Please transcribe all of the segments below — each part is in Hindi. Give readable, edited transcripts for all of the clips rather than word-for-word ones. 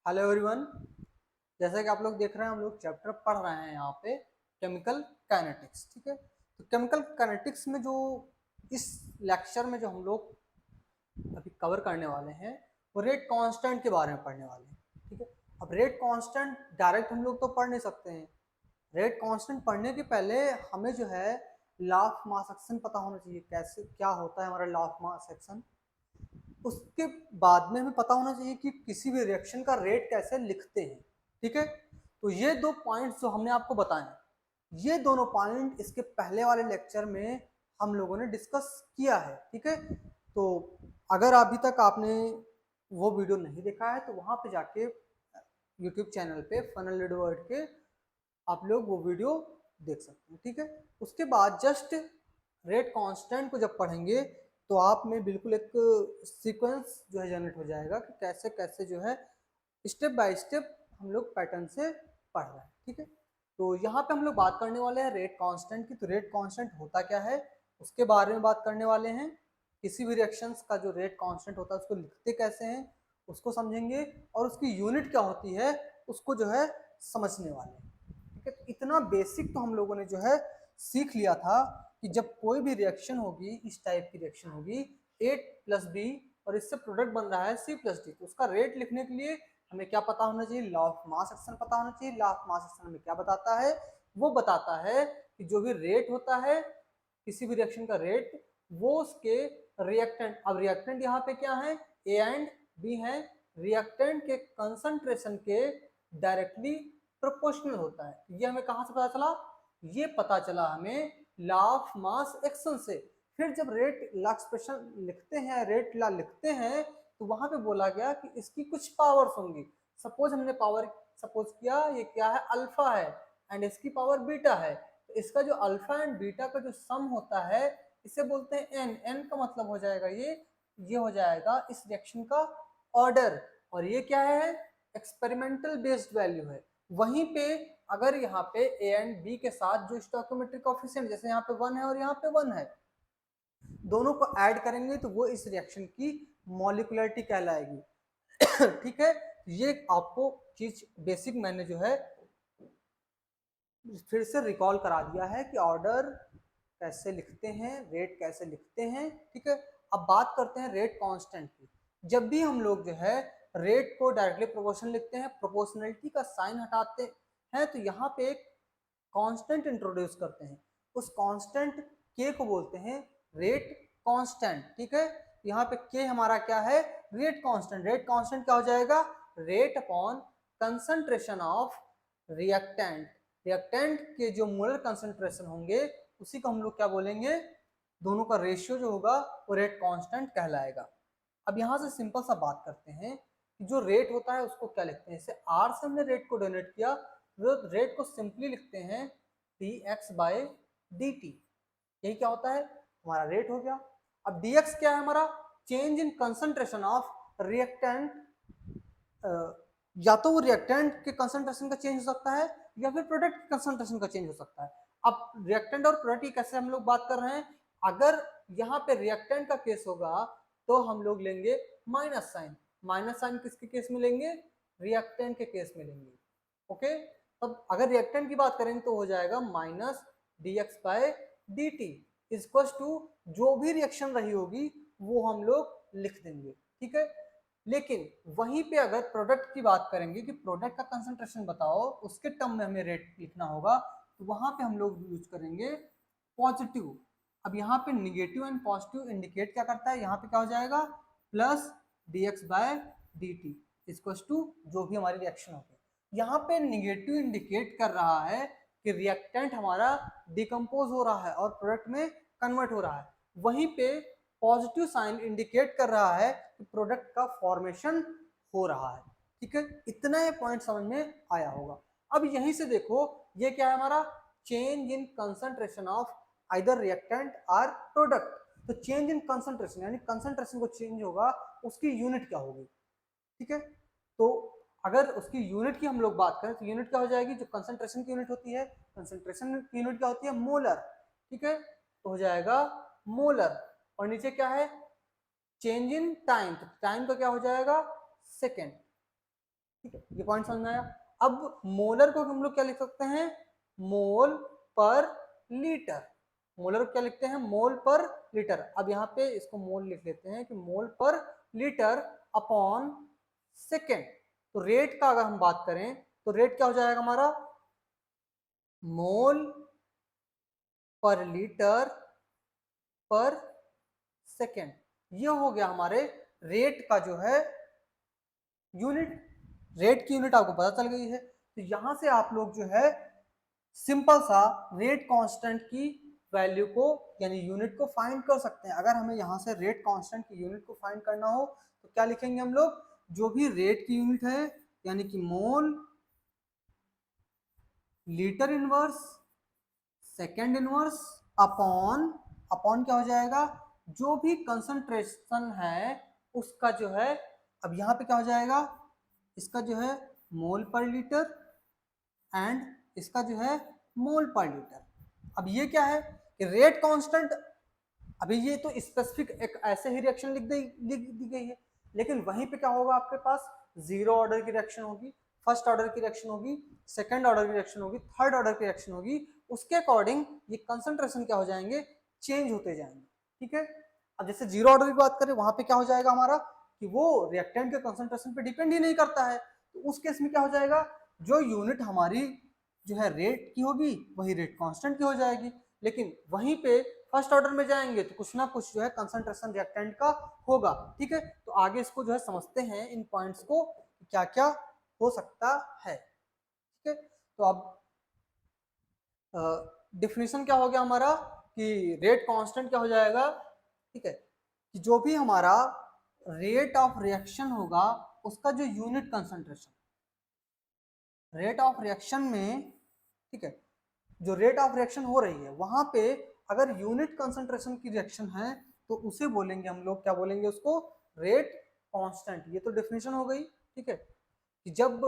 Hello everyone. जैसा कि आप लोग देख रहे हैं, हम लोग चैप्टर पढ़ रहे हैं यहाँ पे केमिकल काइनेटिक्स। ठीक है, तो केमिकल काइनेटिक्स में जो इस लेक्चर में जो हम लोग अभी कवर करने वाले हैं वो रेट कांस्टेंट के बारे में पढ़ने वाले हैं। ठीक है, अब रेट कांस्टेंट डायरेक्ट हम लोग तो पढ़ नहीं सकते हैं। रेट कांस्टेंट पढ़ने के पहले हमें जो है लॉ ऑफ मास एक्शन पता होना चाहिए, कैसे क्या होता है हमारा लॉ ऑफ मास एक्शन। उसके बाद में हमें पता होना चाहिए कि किसी भी रिएक्शन का रेट कैसे लिखते हैं। ठीक है, तो ये दो पॉइंट्स जो हमने आपको बताए हैं, ये दोनों पॉइंट इसके पहले वाले लेक्चर में हम लोगों ने डिस्कस किया है। ठीक है, तो अगर अभी तक आपने वो वीडियो नहीं देखा है तो वहां पे जाके यूट्यूब चैनल पे फनल वर्ड के आप लोग वो वीडियो देख सकते हैं। ठीक है, उसके बाद जस्ट रेट कांस्टेंट को जब पढ़ेंगे तो आप में बिल्कुल एक सीक्वेंस जो है जनरेट हो जाएगा कि कैसे कैसे जो है स्टेप बाय स्टेप हम लोग पैटर्न से पढ़ रहे हैं। ठीक है, तो यहाँ पे हम लोग बात करने वाले हैं रेट कांस्टेंट की। तो रेट कांस्टेंट होता क्या है उसके बारे में बात करने वाले हैं। किसी भी रिएक्शंस का जो रेट कांस्टेंट होता है उसको लिखते कैसे हैं उसको समझेंगे, और उसकी यूनिट क्या होती है उसको जो है समझने वाले हैं। ठीक है, तो इतना बेसिक तो हम लोगों ने जो है सीख लिया था कि जब कोई भी रिएक्शन होगी, इस टाइप की रिएक्शन होगी ए प्लस बी और इससे प्रोडक्ट बन रहा है सी प्लस डी, तो उसका रेट लिखने के लिए हमें क्या पता होना चाहिए, लॉ ऑफ मास एक्शन पता होना चाहिए। लॉ ऑफ मास एक्शन हमें क्या बताता है, वो बताता है कि जो भी रेट होता है किसी भी रिएक्शन का रेट, वो उसके रिएक्टेंट, अब रिएक्टेंट यहाँ पे क्या है, ए एंड बी है, रिएक्टेंट के कंसंट्रेशन के डायरेक्टली प्रोपोर्शनल होता है। ये हमें कहां से पता चला, ये पता चला हमें लॉ ऑफ मास एक्शन से। फिर जब रेट लॉ एक्सप्रेशन लिखते हैं, रेट लॉ लिखते हैं, तो वहां पे बोला गया कि इसकी कुछ पावर्स होंगी। सपोज हमने पावर सपोज किया ये क्या है, अल्फा है एंड इसकी पावर बीटा है, तो इसका जो अल्फा एंड बीटा का जो सम होता है इसे बोलते हैं एन। एन का मतलब हो जाएगा ये हो जाएगा इस रिएक्शन का ऑर्डर, और ये क्या है, एक्सपेरिमेंटल बेस्ड वैल्यू है। वहीं पे अगर यहाँ पे ए एंड बी के साथ जो स्टोइकोमेट्रिक कोएफिशिएंट, जैसे यहाँ पे 1 है और यहाँ पे 1 है, दोनों को ऐड करेंगे तो वो इस रिएक्शन की मॉलिक्युलरिटी कहलाएगी। ठीक है, ये आपको चीज बेसिक मैंने जो है फिर से रिकॉल करा दिया है कि ऑर्डर कैसे लिखते हैं, रेट कैसे लिखते हैं। ठीक है, अब बात करते हैं रेट कांस्टेंट की। जब भी हम लोग जो है रेट को डायरेक्टली प्रोपोर्शनल लिखते हैं, प्रोपोर्शनलिटी का साइन हटाते हैं, तो यहाँ पे एक कांस्टेंट इंट्रोड्यूस करते हैं। उस कांस्टेंट के को बोलते हैं रेट कांस्टेंट। ठीक है, यहाँ पे के हमारा क्या है, रेट कांस्टेंट। रेट कांस्टेंट क्या हो जाएगा, rate upon concentration of reactant. Reactant के जो मोलर कंसंट्रेशन होंगे उसी को हम लोग क्या बोलेंगे, दोनों का रेशियो जो होगा वो रेट कांस्टेंट कहलाएगा। अब यहाँ से सिंपल सा बात करते हैं कि जो रेट होता है उसको क्या लिखते हैं। जैसे आर से हमने रेट को डोनेट किया, रेट को सिंपली लिखते हैं d x by d t. यही क्या होता है, हमारा रेट हो गया। अब डी एक्स क्या है हमारा, change in concentration of reactant. या तो वो रिएक्टेंट के कंसंट्रेशन का चेंज हो सकता है या फिर प्रोडक्ट के कंसंट्रेशन का चेंज हो सकता है। अब रिएक्टेंट और प्रोडक्ट की कैसे हम लोग बात कर रहे हैं, अगर यहाँ पे रिएक्टेंट का केस होगा तो हम लोग लेंगे माइनस साइन। माइनस साइन किसके केस में लेंगे, रिएक्टेंट के केस में लेंगे। ओके, तब अगर रिएक्टेंट की बात करेंगे तो हो जाएगा minus d x by d t equal to जो भी रिएक्शन रही होगी वो हम लोग लिख देंगे। ठीक है, लेकिन वहीं पे अगर प्रोडक्ट की बात करेंगे कि प्रोडक्ट का कंसंट्रेशन बताओ, उसके टर्म में हमें रेट लिखना होगा, तो वहां पे हम लोग यूज करेंगे पॉजिटिव। अब यहाँ पे निगेटिव एंड पॉजिटिव इंडिकेट क्या करता है, यहाँ पे क्या हो जाएगा, plus d x by d t equal to जो भी हमारी रिएक्शन होगी। यहाँ पे निगेटिव इंडिकेट कर रहा है कि रिएक्टेंट हमारा डिकम्पोज हो रहा है और प्रोडक्ट में कन्वर्ट हो रहा है। वहीं पे पॉजिटिव साइन इंडिकेट कर रहा है कि प्रोडक्ट का फॉर्मेशन हो रहा है। ठीक है, इतना ये पॉइंट समझ में आया होगा। अब यहीं से देखो ये क्या है हमारा, change in concentration of either reactant और प्रोडक्ट। तो चेंज इन कंसंट्रेशन यानी कंसंट्रेशन को चेंज होगा, उसकी यूनिट क्या होगी। ठीक है, तो अगर उसकी यूनिट की हम लोग बात करें तो यूनिट क्या हो जाएगी, जो कंसंट्रेशन की यूनिट होती है, कंसंट्रेशन की यूनिट क्या होती है, मोलर। ठीक है, तो हो जाएगा मोलर। और नीचे क्या है, चेंज इन टाइम, तो टाइम का क्या हो जाएगा, सेकेंड। ठीक है, ये पॉइंट समझ में आया। अब मोलर को हम लोग क्या लिख सकते हैं, मोल पर लीटर। मोलर को क्या लिखते हैं, मोल पर लीटर। अब यहाँ पे इसको मोल लिख लेते हैं कि मोल पर लीटर अपॉन सेकेंड। तो रेट का अगर हम बात करें तो रेट क्या हो जाएगा हमारा, मोल पर लीटर पर सेकेंड। ये हो गया हमारे रेट का जो है यूनिट। रेट की यूनिट आपको पता चल गई है। तो यहां से आप लोग जो है सिंपल सा रेट कांस्टेंट की वैल्यू को यानी यूनिट को फाइंड कर सकते हैं। अगर हमें यहां से रेट कांस्टेंट की यूनिट को फाइंड करना हो तो क्या लिखेंगे हम लोग, जो भी रेट की यूनिट है यानी कि mole litre inverse second inverse upon, upon क्या हो जाएगा, जो भी कंसंट्रेशन है उसका जो है, अब यहां पे क्या हो जाएगा, इसका जो है मोल पर लीटर एंड इसका जो है मोल पर लीटर। अब ये क्या है कि रेट कांस्टेंट, अभी ये तो स्पेसिफिक एक ऐसे ही रिएक्शन लिख दी गई है, लेकिन वहीं पे क्या होगा, आपके पास जीरो ऑर्डर की रिएक्शन होगी, फर्स्ट ऑर्डर की रिएक्शन होगी, सेकंड ऑर्डर की रिएक्शन होगी, थर्ड ऑर्डर की रिएक्शन होगी। उसके अकॉर्डिंग ये कंसंट्रेशन क्या हो जाएंगे, चेंज होते जाएंगे। ठीक है, अब जैसे जीरो ऑर्डर की बात करें वहां पे क्या हो जाएगा हमारा कि वो रिएक्टेंट के कंसंट्रेशन पे डिपेंड ही नहीं करता है। तो उस केस में क्या हो जाएगा, जो यूनिट हमारी जो है रेट की होगी वही रेट कांस्टेंट की हो जाएगी। लेकिन वहीं पे फर्स्ट ऑर्डर में जाएंगे तो कुछ ना कुछ जो है कंसंट्रेशन रिएक्टेंट का होगा। ठीक है, तो आगे इसको जो है समझते हैं इन पॉइंट्स को, क्या क्या हो सकता है। ठीक है, तो अब डिफिनेशन क्या हो गया हमारा कि रेट कांस्टेंट क्या हो जाएगा। ठीक है, कि जो भी हमारा रेट ऑफ रिएक्शन होगा उसका जो unit concentration, rate of reaction में, ठीक है, जो रेट ऑफ रिएक्शन हो रही है वहां पे अगर यूनिट कंसंट्रेशन की रिएक्शन है तो उसे बोलेंगे हम लोग, क्या बोलेंगे उसको, रेट कांस्टेंट। ये तो डेफिनेशन हो गई। ठीक है, कि जब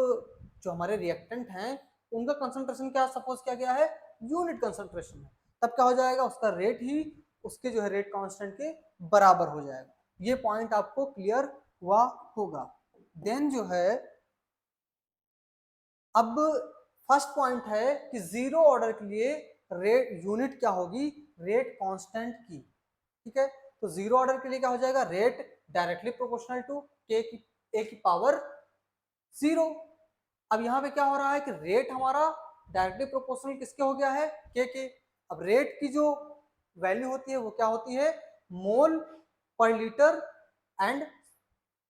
जो हमारे रिएक्टेंट हैं उनका कंसंट्रेशन क्या सपोज किया गया है, यूनिट कंसंट्रेशन है, तब क्या हो जाएगा, उसका रेट ही उसके जो है रेट कांस्टेंट के बराबर हो जाएगा। ये पॉइंट आपको क्लियर हुआ होगा। देन जो है अब फर्स्ट पॉइंट है कि जीरो ऑर्डर के लिए रेट यूनिट क्या होगी, रेट कांस्टेंट की। ठीक है, तो जीरो ऑर्डर के लिए क्या हो जाएगा, रेट डायरेक्टली प्रोपोर्शनल टू ए की पावर जीरो। अब यहाँ पे क्या हो रहा है कि रेट हमारा डायरेक्टली प्रोपोर्शनल किसके हो गया है, के। अब रेट की जो वैल्यू होती है वो क्या होती है, मोल पर लीटर एंड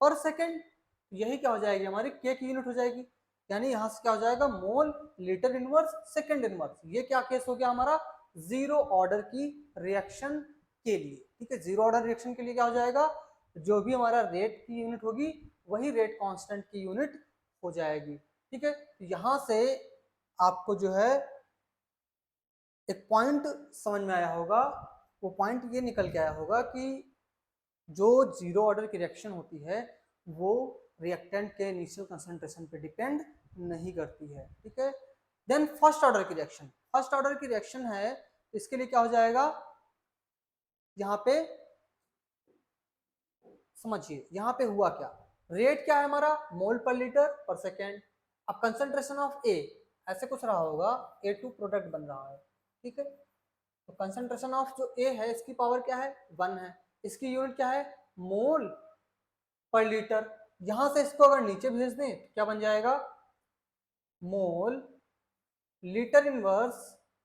पर सेकेंड। यही क्या हो जाएगी हमारी के की यूनिट हो जाएगी। यानी यहां से क्या हो जाएगा, mole litre inverse second inverse. ये क्या केस हो गया हमारा, जीरो ऑर्डर की रिएक्शन के लिए। ठीक है, जीरो ऑर्डर रिएक्शन के लिए क्या हो जाएगा, जो भी हमारा रेट की यूनिट होगी वही रेट कांस्टेंट की यूनिट हो जाएगी। ठीक है, तो यहां से आपको जो है एक पॉइंट समझ में आया होगा। वो पॉइंट ये निकल के आया होगा कि जो जीरो ऑर्डर की रिएक्शन होती है वो रिएक्टेंट के इनिशियल कंसंट्रेशन पे डिपेंड नहीं करती है। ठीक है, देन फर्स्ट ऑर्डर की रिएक्शन, फर्स्ट ऑर्डर की रिएक्शन है तो इसके लिए क्या हो जाएगा, यहाँ पे समझिए यहाँ पे हुआ क्या, रेट क्या है हमारा, मोल पर लीटर पर सेकेंड। अब कंसंट्रेशन ऑफ ए ऐसे कुछ रहा होगा, A2 प्रोडक्ट बन रहा है। ठीक है, तो कंसंट्रेशन ऑफ जो ए है इसकी पावर क्या है, 1 है, इसकी यूनिट क्या है, मोल पर लीटर। यहां से इसको अगर नीचे भेज दें तो क्या बन जाएगा, मोल लीटर इनवर्स,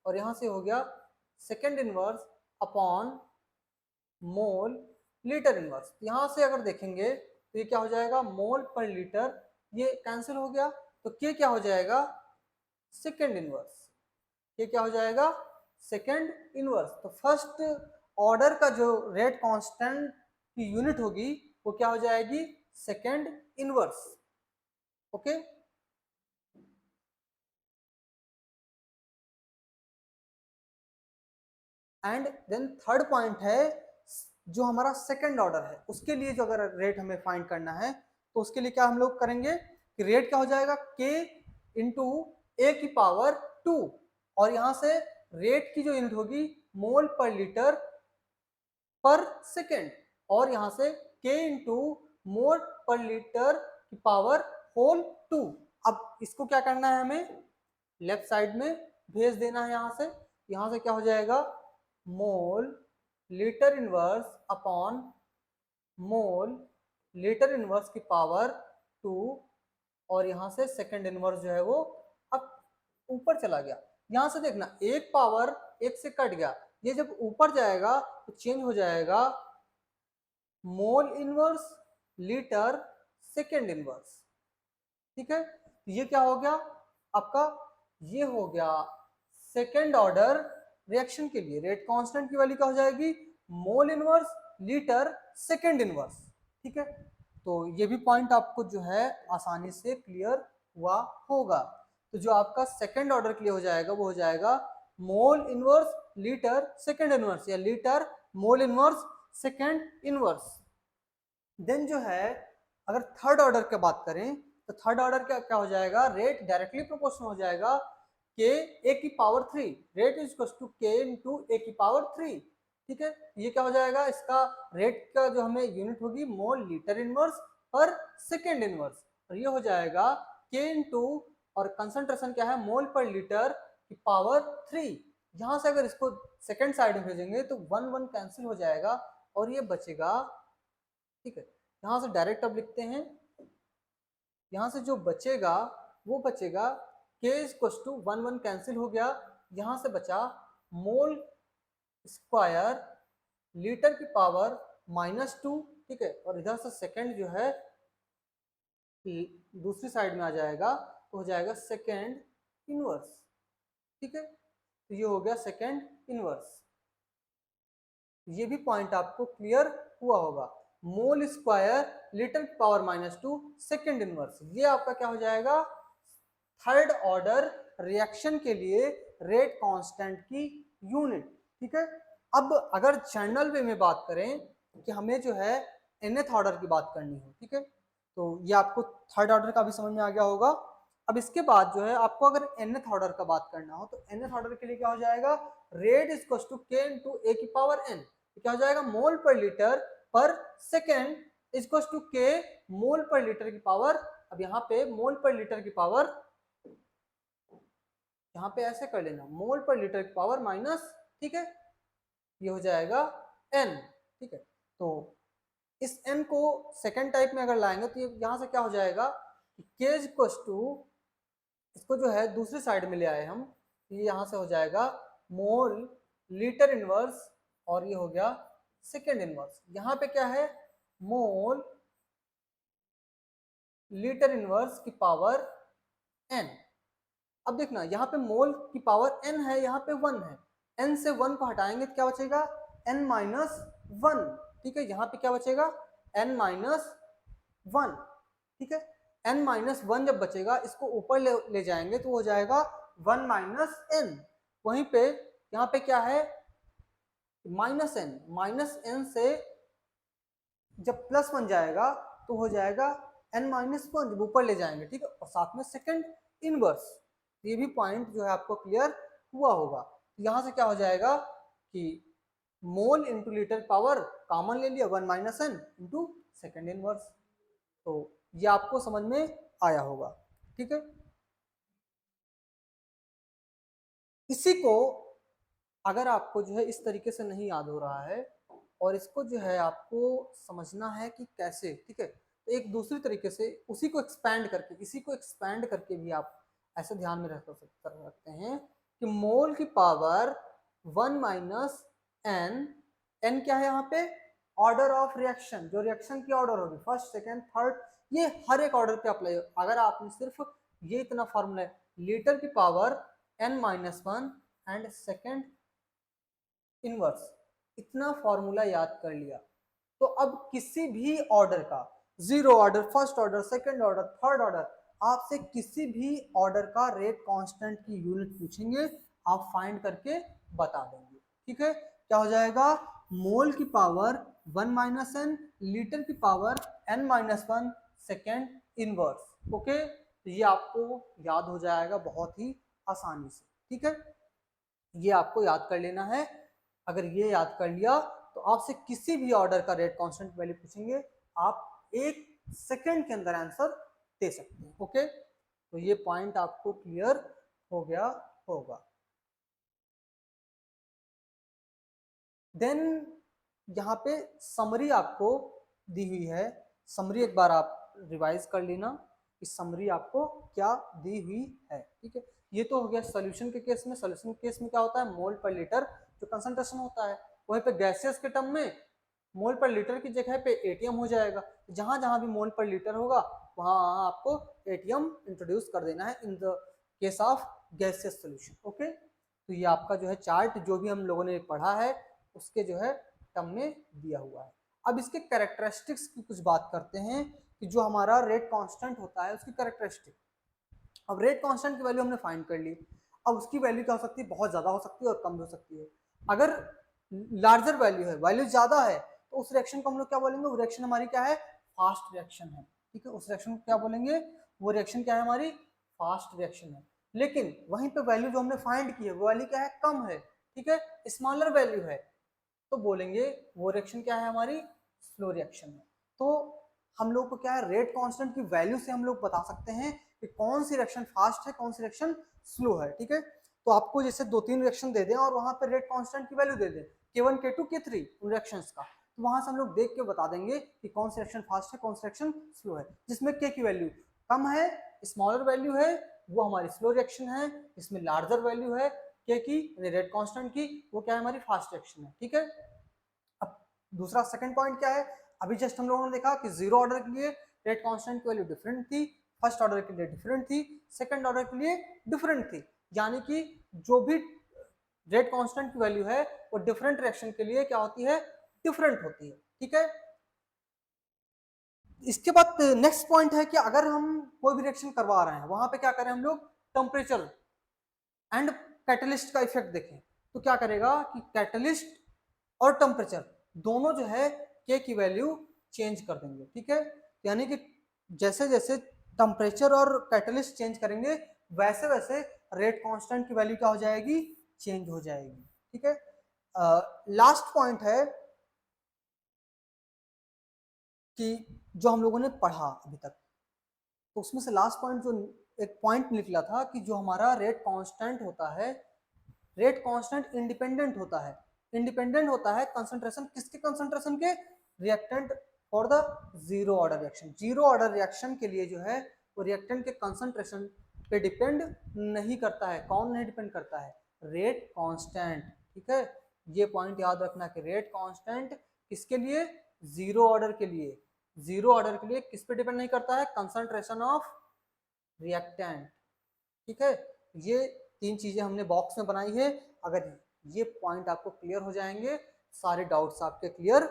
और यहां से हो गया second inverse upon mole litre inverse. यहां से अगर देखेंगे तो ये क्या हो जाएगा, मोल पर लीटर, ये कैंसिल हो गया तो के क्या हो जाएगा, सेकेंड इनवर्स। ये क्या हो जाएगा, सेकेंड इनवर्स। तो फर्स्ट ऑर्डर का जो रेट कांस्टेंट की यूनिट होगी वो क्या हो जाएगी, second inverse. Okay, and then third point है जो हमारा सेकेंड ऑर्डर है उसके लिए जो अगर रेट हमें फाइंड करना है तो उसके लिए क्या हम लोग करेंगे कि रेट क्या हो जाएगा, के इंटू ए की पावर 2, और यहां से रेट की जो यूनिट होगी मोल पर लीटर पर सेकेंड, और यहां से के इंटू मोल पर लीटर की पावर होल 2। अब इसको क्या करना है, हमें लेफ्ट साइड में भेज देना है। यहाँ से क्या हो जाएगा, mole litre inverse upon mole litre inverse की पावर 2, और यहाँ से सेकंड इनवर्स जो है वो अब ऊपर चला गया। यहाँ से देखना, एक पावर एक से कट गया, ये जब ऊपर जाएगा तो चेंज हो जाएगा mole inverse litre second inverse. ठीक है, तो ये क्या हो गया आपका, ये हो गया सेकंड ऑर्डर रिएक्शन के लिए रेट कांस्टेंट की वैल्यू क्या हो जाएगी, मोल इनवर्स लीटर सेकंड इनवर्स। ठीक है, तो ये भी पॉइंट आपको जो है आसानी से क्लियर हुआ होगा। तो जो आपका सेकंड ऑर्डर के लिए हो जाएगा वो हो जाएगा mole inverse litre second inverse, या litre mole inverse second inverse. Then जो है अगर थर्ड ऑर्डर की बात करें तो थर्ड ऑर्डर क्या हो जाएगा, रेट डायरेक्टली प्रोपोर्शनल हो जाएगा के ए की power 3, rate is equal to k into a की पावर 3। ठीक है, ये क्या हो जाएगा, इसका रेट का जो हमें यूनिट होगी मोल लीटर इनवर्स पर सेकेंड इनवर्स, और ये हो जाएगा के इंटू, और कंसंट्रेशन क्या है, मोल पर लीटर की पावर 3। यहाँ से अगर इसको सेकेंड साइड में भेजेंगे तो 1 1 कैंसिल हो जाएगा और ये बचेगा। ठीक है, यहाँ से डायरेक्ट अब लिखते हैं, यहाँ से जो बचेगा वो बचेगा के इक्वल टू 1 1 कैंसिल हो गया, यहाँ से बचा मोल स्क्वायर लीटर की पावर -2। ठीक है, और इधर से सेकंड जो है दूसरी साइड में आ जाएगा तो हो जाएगा सेकंड इनवर्स। ठीक है, तो ये हो गया सेकंड इनवर्स। ये भी पॉइंट आपको क्लियर हुआ होगा। मोल स्क्वायर लीटर की पावर -2 सेकंड इनवर्स, ये आपका क्या हो जाएगा, थर्ड ऑर्डर रिएक्शन के लिए रेट कांस्टेंट की यूनिट। ठीक है, अब अगर जनरल वे में बात करें कि हमें जो है nth ऑर्डर की बात करनी हो, ठीक है, तो ये आपको थर्ड ऑर्डर का भी समझ में आ गया होगा। अब इसके बाद जो है आपको अगर nth ऑर्डर का बात करना हो तो nth ऑर्डर के लिए क्या हो जाएगा, rate is equal to k into a की पावर n, क्या हो जाएगा, मोल पर लीटर पर सेकेंड इज इक्वल टू के मोल पर लीटर की पावर। अब यहाँ पे मोल पर लीटर की पावर, यहाँ पे ऐसे कर लेना, मोल पर लीटर की पावर माइनस, ठीक है, ये हो जाएगा n। ठीक है, तो इस n को सेकेंड टाइप में अगर लाएंगे तो ये यहाँ से क्या हो जाएगा कि k इक्वल टू, इसको जो है दूसरी साइड में ले आए हम, ये यहाँ से हो जाएगा मोल लीटर इनवर्स, और ये हो गया सेकेंड इनवर्स। यहाँ पे क्या है, मोल लीटर इनवर्स की पावर n। अब देखना यहाँ पे मोल की पावर n है, यहाँ पे 1 है, n से 1 को हटाएंगे तो क्या बचेगा, n माइनस 1। ठीक है, यहाँ पे क्या बचेगा, n माइनस 1। ठीक है, n माइनस 1 जब बचेगा इसको ऊपर ले जाएंगे तो हो जाएगा 1 माइनस n। वहीं पे यहाँ पे क्या है, माइनस n से जब प्लस 1 जाएगा तो हो जाएगा n माइनस 1 जब ऊपर ले जाएंगे। ठीक है, और साथ में सेकंड इनवर्स। ये भी पॉइंट जो है आपको क्लियर हुआ होगा। यहाँ से क्या हो जाएगा कि mole into litre power common ले लिया, 1 minus n into second inverse. तो ये आपको समझ में आया होगा। ठीक है, इसी को अगर आपको जो है इस तरीके से नहीं याद हो रहा है और इसको जो है आपको समझना है कि कैसे, ठीक है, तो एक दूसरी तरीके से उसी को एक्सपैंड करके, इसी को एक्सपैंड करके भी आप ऐसे ध्यान में रख सकते हैं कि मोल की पावर 1 माइनस n, n क्या है यहाँ पे, ऑर्डर ऑफ रिएक्शन, जो रिएक्शन की ऑर्डर होगी फर्स्ट सेकेंड थर्ड, ये हर एक ऑर्डर पे अप्लाई। अगर आपने सिर्फ ये इतना फॉर्मूला है, लीटर की power n minus 1 and second inverse, इतना फॉर्मूला याद कर लिया तो अब किसी भी ऑर्डर का, zero order, first order, second order, third order, आपसे किसी भी ऑर्डर का रेट कांस्टेंट की यूनिट पूछेंगे, आप फाइंड करके बता देंगे। ठीक है, क्या हो जाएगा, मोल की पावर 1 माइनस n, लीटर की power n minus 1 second inverse. Okay, तो ये आपको याद हो जाएगा बहुत ही आसानी से। ठीक है, ये आपको याद कर लेना है। अगर ये याद कर लिया तो आपसे किसी भी ऑर्डर का रेट कांस्टेंट वैल्यू पूछेंगे, आप 1 सेकंड के अंदर आंसर दे सकते हैं। ओके, तो ये पॉइंट आपको क्लियर हो गया होगा। देन यहाँ पे समरी आपको दी हुई है, समरी एक बार आप रिवाइज कर लेना कि समरी आपको क्या दी हुई है। ठीक है, ये तो हो गया सोल्यूशन के केस में। सोल्यूशन के केस में क्या होता है, मोल पर लीटर जो कंसंट्रेशन होता है, वहीं पे गैसेस के टर्म में मोल पर लीटर की जगह पे एटीएम हो जाएगा। जहां जहां भी मोल पर लीटर होगा वहां आपको एटीएम इंट्रोड्यूस कर देना है in the case of gaseous solution. Okay, तो ये आपका जो है चार्ट जो भी हम लोगों ने पढ़ा है उसके जो है टर्म में दिया हुआ है। अब इसके कैरेक्टरिस्टिक्स की कुछ बात करते हैं कि जो हमारा रेट कांस्टेंट होता है उसकी कैरेक्टरिस्टिक। अब रेट कांस्टेंट की वैल्यू हमने फाइंड कर ली, अब उसकी वैल्यू क्या हो सकती है, बहुत ज्यादा हो सकती है और कम भी हो सकती है। अगर लार्जर वैल्यू है, वैल्यू ज्यादा है, तो उस रिएक्शन को हम लोग क्या बोलेंगे, वो रिएक्शन हमारी क्या है, फास्ट रिएक्शन है। ठीक है, उस रिएक्शन को क्या बोलेंगे, वो रिएक्शन क्या है, हमारी फास्ट रिएक्शन है। लेकिन वहीं पे वैल्यू जो हमने फाइंड की है वो वैल्यू क्या है, कम है। ठीक है, स्मॉलर वैल्यू है, तो बोलेंगे वो रिएक्शन क्या है, हमारी स्लो रिएक्शन है। तो हम लोग को क्या है, रेट कांस्टेंट की वैल्यू से हम लोग बता सकते हैं कि कौन सी रिएक्शन फास्ट है, कौन सी रिएक्शन स्लो है। ठीक है, तो आपको जैसे 2-3 रिएक्शन दे दें और वहां पर रेट कांस्टेंट की वैल्यू दे दें K1 K2 K3 उन रिएक्शंस का, तो वहां से हम लोग देख के बता देंगे कि कौन सी रिएक्शन फास्ट है, कौन सी रिएक्शन स्लो है। जिसमें K की वैल्यू कम है, स्मॉलर वैल्यू है, वो हमारी स्लो रिएक्शन है। इसमें लार्जर वैल्यू है K की, रेट कांस्टेंट की, वो क्या है, हमारी फास्ट रिएक्शन है। ठीक है, अब दूसरा सेकंड पॉइंट क्या है, अभी जस्ट हम लोगों ने देखा कि जीरो ऑर्डर के लिए रेट कांस्टेंट की वैल्यू डिफरेंट थी, फर्स्ट ऑर्डर के लिए डिफरेंट थी, सेकंड ऑर्डर के लिए डिफरेंट थी। यानी कि जो भी रेट कांस्टेंट की वैल्यू है वो डिफरेंट रिएक्शन के लिए क्या होती है, डिफरेंट होती है। ठीक है, इसके बाद नेक्स्ट पॉइंट है कि अगर हम कोई भी रिएक्शन करवा रहे हैं वहां पे क्या करें हम लोग, टेम्परेचर एंड कैटलिस्ट का इफेक्ट देखें। तो क्या करेगा कि कैटलिस्ट और टेम्परेचर दोनों जो है के की वैल्यू चेंज कर देंगे। ठीक है, यानी कि जैसे जैसे टेम्परेचर और कैटलिस्ट चेंज करेंगे वैसे वैसे रेट कांस्टेंट की वैल्यू क्या हो जाएगी, चेंज हो जाएगी। ठीक है, लास्ट पॉइंट है कि जो हम लोगों ने पढ़ा अभी तक, तो उसमें से लास्ट पॉइंट जो एक पॉइंट निकला था कि जो हमारा रेट कांस्टेंट होता है, रेट कांस्टेंट इंडिपेंडेंट होता है। इंडिपेंडेंट होता है कंसंट्रेशन, किसके कंसंट्रेशन के, reactant for the zero order reaction. Zero order reaction के लिए जो है वो रिएक्टेंट के कंसंट्रेशन पे डिपेंड नहीं करता है। कौन नहीं डिपेंड करता है, रेट कांस्टेंट। ठीक है, ये पॉइंट याद रखना कि रेट कांस्टेंट किसके लिए, जीरो ऑर्डर के लिए। जीरो ऑर्डर के लिए किस पे डिपेंड नहीं करता है, कंसंट्रेशन ऑफ रिएक्टेंट। ठीक है, ये तीन चीजें हमने बॉक्स में बनाई है। अगर ये पॉइंट आपको क्लियर हो जाएंगे, सारे डाउट्स आपके क्लियर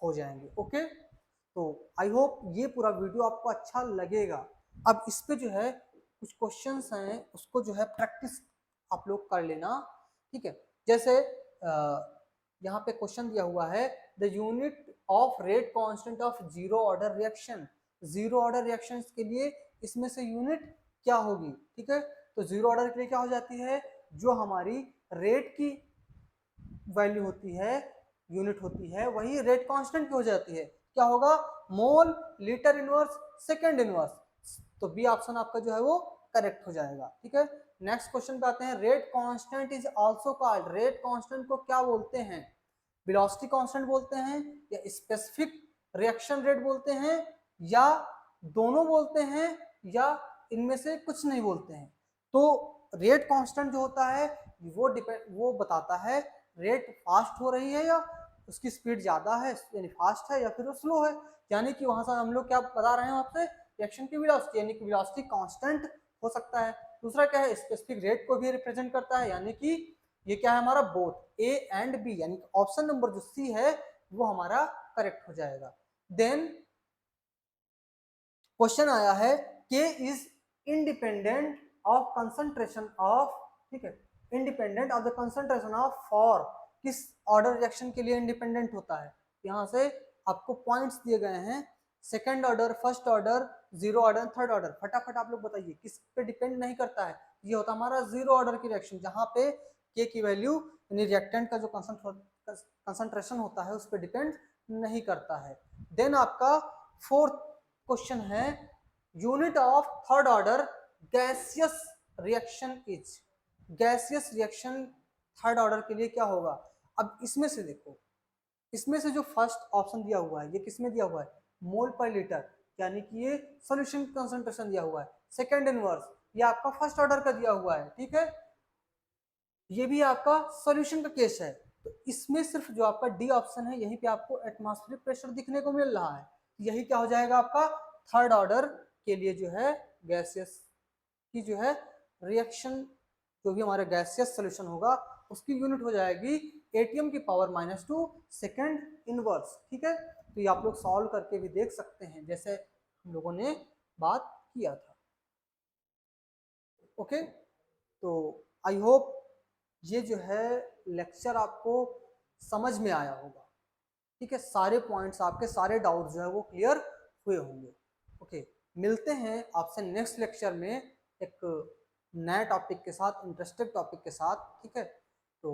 हो जाएंगे। ओके, तो आई होप ये पूरा वीडियो आपको अच्छा लगेगा। अब इस पे जो है कुछ क्वेश्चंस हैं, उसको जो है प्रैक्टिस आप लोग कर लेना। ठीक है, जैसे यहाँ पे क्वेश्चन दिया हुआ है, the unit of rate constant of zero order reaction. Zero order reactions के लिए इसमें से यूनिट क्या होगी। ठीक है, तो जीरो ऑर्डर के लिए क्या हो जाती है, जो हमारी रेट की वैल्यू होती है, यूनिट होती है, वही रेट कांस्टेंट की हो जाती है। क्या होगा, mole litre inverse second inverse. तो बी ऑप्शन आपका जो है वो करेक्ट हो जाएगा। ठीक है, नेक्स्ट क्वेश्चन पे आते हैं, rate constant is also called. Rate constant को क्या बोलते हैं, वेलोसिटी कांस्टेंट बोलते हैं, या स्पेसिफिक रिएक्शन रेट बोलते हैं, या दोनों बोलते हैं, या इनमें से कुछ नहीं बोलते हैं। तो रेट कांस्टेंट जो होता है वो बताता है रेट फास्ट हो रही है या उसकी स्पीड ज्यादा है, यानी फास्ट है, या फिर वो स्लो है। यानी कि वहां से हम लोग क्या बता रहे हैं आपसे, रिएक्शन की वेलोसिटी, यानी कि वेलोसिटी कांस्टेंट हो सकता है। दूसरा क्या है, स्पेसिफिक रेट को भी रिप्रेजेंट करता है, यानी कि ये क्या है हमारा, बोथ ए एंड बी, यानी ऑप्शन नंबर जो सी है वो हमारा करेक्ट हो जाएगा। देन क्वेश्चन आया है, के is independent of concentration of. ठीक है, independent of the concentration of for, किस ऑर्डर रिएक्शन के लिए इंडिपेंडेंट होता है। यहां से आपको पॉइंट्स दिए गए हैं, second order, first order, zero order, third order. फटाफट आप लोग बताइए किस पे डिपेंड नहीं करता है। ये होता है हमारा जीरो ऑर्डर की रिएक्शन, जहां पे के की वैल्यू यानी रिएक्टेंट का जो कंसंट्रेशन होता है उस पर डिपेंड नहीं करता है। देन आपका फोर्थ क्वेश्चन है, unit of third order gaseous reaction is, gaseous reaction third order के लिए क्या होगा। अब इसमें से देखो, इसमें से जो फर्स्ट ऑप्शन दिया हुआ है ये किसमें दिया हुआ है, मोल पर लीटर, यानी कि ये सॉल्यूशन कंसंट्रेशन दिया हुआ है। सेकंड इनवर्स ये आपका फर्स्ट ऑर्डर का दिया हुआ है, ठीक है, ये भी आपका सॉल्यूशन का केस है। तो इसमें सिर्फ जो आपका डी ऑप्शन है यहीं पे आपको एटमॉस्फेरिक प्रेशर दिखने को मिल रहा है, यही क्या हो जाएगा आपका थर्ड ऑर्डर के लिए जो है गैसियस की जो है रिएक्शन, जो भी हमारा गैसियस सॉल्यूशन होगा उसकी यूनिट हो जाएगी एटीएम की पावर -2 सेकंड इनवर्स, ठीक है। तो ये आप लोग सॉल्व करके भी देख सकते हैं जैसे हम लोगों ने बात किया था। ओके, तो आई होप ये जो है लेक्चर आपको समझ में आया होगा, ठीक है, सारे पॉइंट्स आपके सारे डाउट्स जो है वो क्लियर हुए होंगे। ओके, मिलते हैं आपसे नेक्स्ट लेक्चर में एक नए टॉपिक के साथ, इंटरेस्टिंग टॉपिक के साथ, ठीक है। तो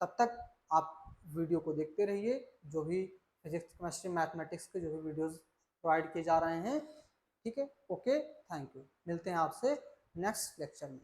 तब तक आप वीडियो को देखते रहिए, जो भी फिजिक्स केमिस्ट्री मैथमेटिक्स के जो भी वीडियोस प्रोवाइड किए जा रहे हैं, ठीक है। ओके, थैंक यू, मिलते हैं आपसे नेक्स्ट लेक्चर में।